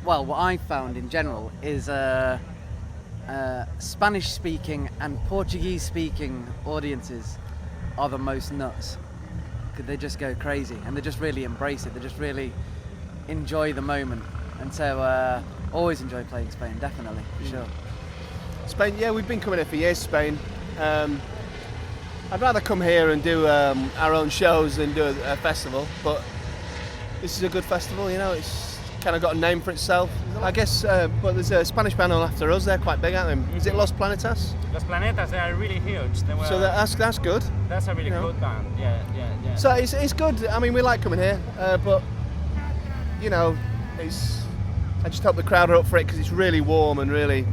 well, what I found in general is Spanish-speaking and Portuguese-speaking audiences are the most nuts. They just go crazy and they just really embrace it. They just really enjoy the moment. And so always enjoy playing Spain, definitely, for sure. Spain, yeah, we've been coming here for years, Spain. I'd rather come here and do our own shows than do a festival, but this is a good festival, you know, it's kind of got a name for itself. I guess, but there's a Spanish band on after us, they're quite big, aren't they? Is it Los Planetas? Los Planetas, they are really huge. So that's good. That's a really good band, yeah. So it's good, I mean, we like coming here, but, you know, I just hope the crowd are up for it because it's really warm and really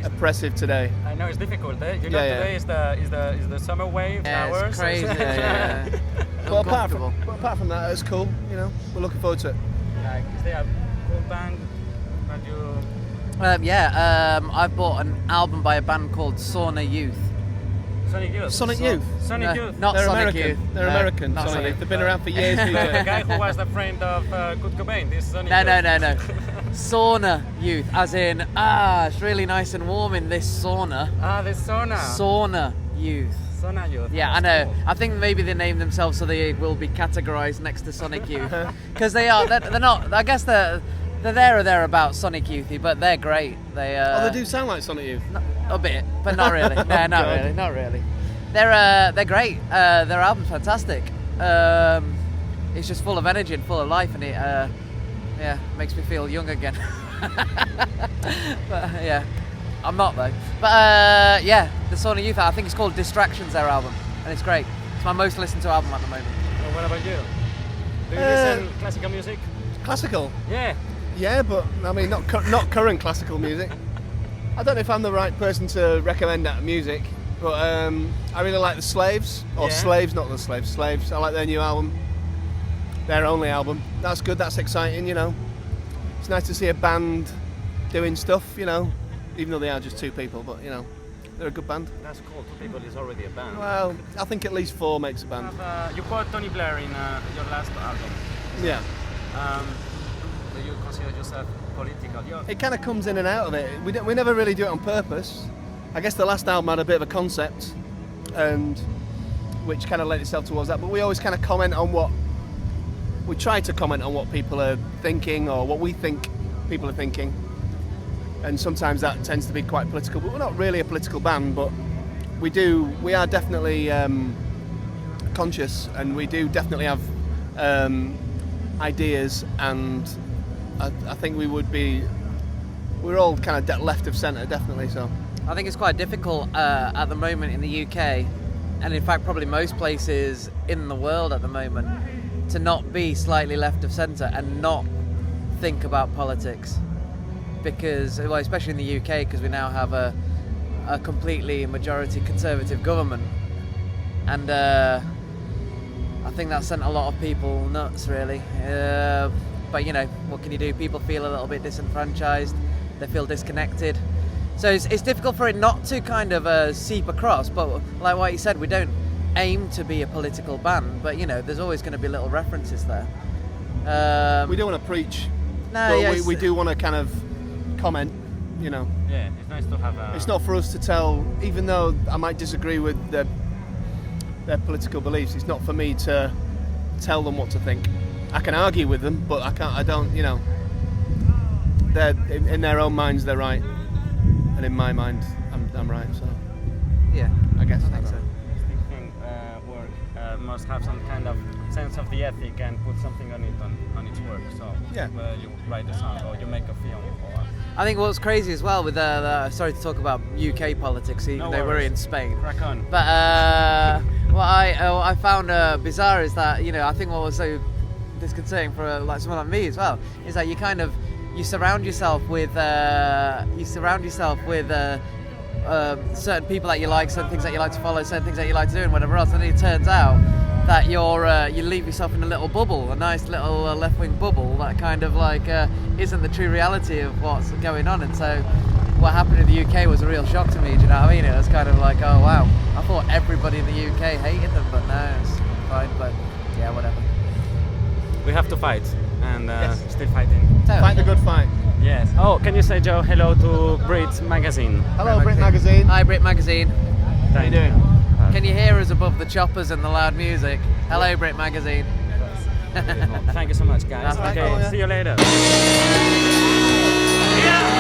oppressive today. I know it's difficult, eh? You know, today is the summer wave hours. It's crazy. yeah. But apart from that, it's cool. You know, we're looking forward to it. Like, is there a cool band that you? I've bought an album by a band called Sauna Youth. Sonic Youth. Sonic Youth. Sonic Youth. Not They're Sonic American. Youth. They're American. Not Sonic. Sonic. They've been around for years. The guy who was the friend of Kurt Cobain. This Sonic No. Youth. Sauna Youth, as in it's really nice and warm in this sauna. The sauna. Sauna Youth. Sauna Youth. Yeah, I know. Cool. I think maybe they named themselves so they will be categorised next to Sonic Youth because they are. They're not. I guess they're there or thereabouts Sonic Youthy, but they're great. They do sound like Sonic Youth. A bit, but not really. No, not really. They're great. Their album's fantastic. It's just full of energy and full of life, and it makes me feel young again. But yeah, I'm not though. But the Sauna Youth, I think it's called Distractions, their album, and it's great. It's my most listened to album at the moment. Well, what about you? Do you listen to classical music? Classical? Yeah, but I mean not current classical music. I don't know if I'm the right person to recommend that music, but I really like the Slaves, or Slaves, not the Slaves, Slaves. I like their new album, their only album. That's good, that's exciting, you know. It's nice to see a band doing stuff, you know, even though they are just two people, but you know, they're a good band. That's cool, 2 people is already a band. Well, I think at least 4 makes a band. You quote Tony Blair in your last album. Yeah. Do you consider yourself political? It kind of comes in and out of it. We never really do it on purpose. I guess the last album had a bit of a concept, and which kind of led itself towards that. But we always kind of try to comment on what people are thinking or what we think people are thinking. And sometimes that tends to be quite political. But we're not really a political band, but we are definitely conscious, and we do definitely have ideas, and I think we're all kind of left of centre, definitely. So I think it's quite difficult at the moment in the UK, and in fact probably most places in the world at the moment, to not be slightly left of centre and not think about politics, because, well, especially in the UK, because we now have a completely majority Conservative government, and I think that sent a lot of people nuts, really. But you know, what can you do? People feel a little bit disenfranchised, they feel disconnected. So it's difficult for it not to kind of seep across, but like what you said, we don't aim to be a political band, but you know, there's always going to be little references there. We don't want to preach, no, but we do want to kind of comment, you know. Yeah, it's nice to have It's not for us to tell, even though I might disagree with their political beliefs, it's not for me to tell them what to think. I can argue with them, but I don't, you know, they're in their own minds they're right, and in my mind I'm right, so yeah, I guess I think so. Thinking work must have some kind of sense of the ethic and put something on its work. So yeah, you write a song or you make a film. I think what's crazy as well with sorry to talk about UK politics, even though we're in Spain. Crack on. But what I found bizarre is that, you know, I think what was so disconcerting for like someone like me as well is that you surround yourself with certain people that you like, certain things that you like to follow, certain things that you like to do, and whatever else. And then it turns out that you leave yourself in a little bubble, a nice little left-wing bubble that kind of like isn't the true reality of what's going on. And so what happened in the UK was a real shock to me. Do you know what I mean? It was kind of like, oh wow, I thought everybody in the UK hated them, but no, it's fine. But yeah, whatever. We have to fight, and still fighting. Totally. Fight the good fight. Yes. Oh, can you say, Joe, hello to Brit Magazine? Hello, Brit Magazine. Hi, Brit Magazine. How you doing? Can you hear us above the choppers and the loud music? Hello, Brit Magazine. Thank you so much, guys. That's Okay, cool, yeah. see you later. Yeah.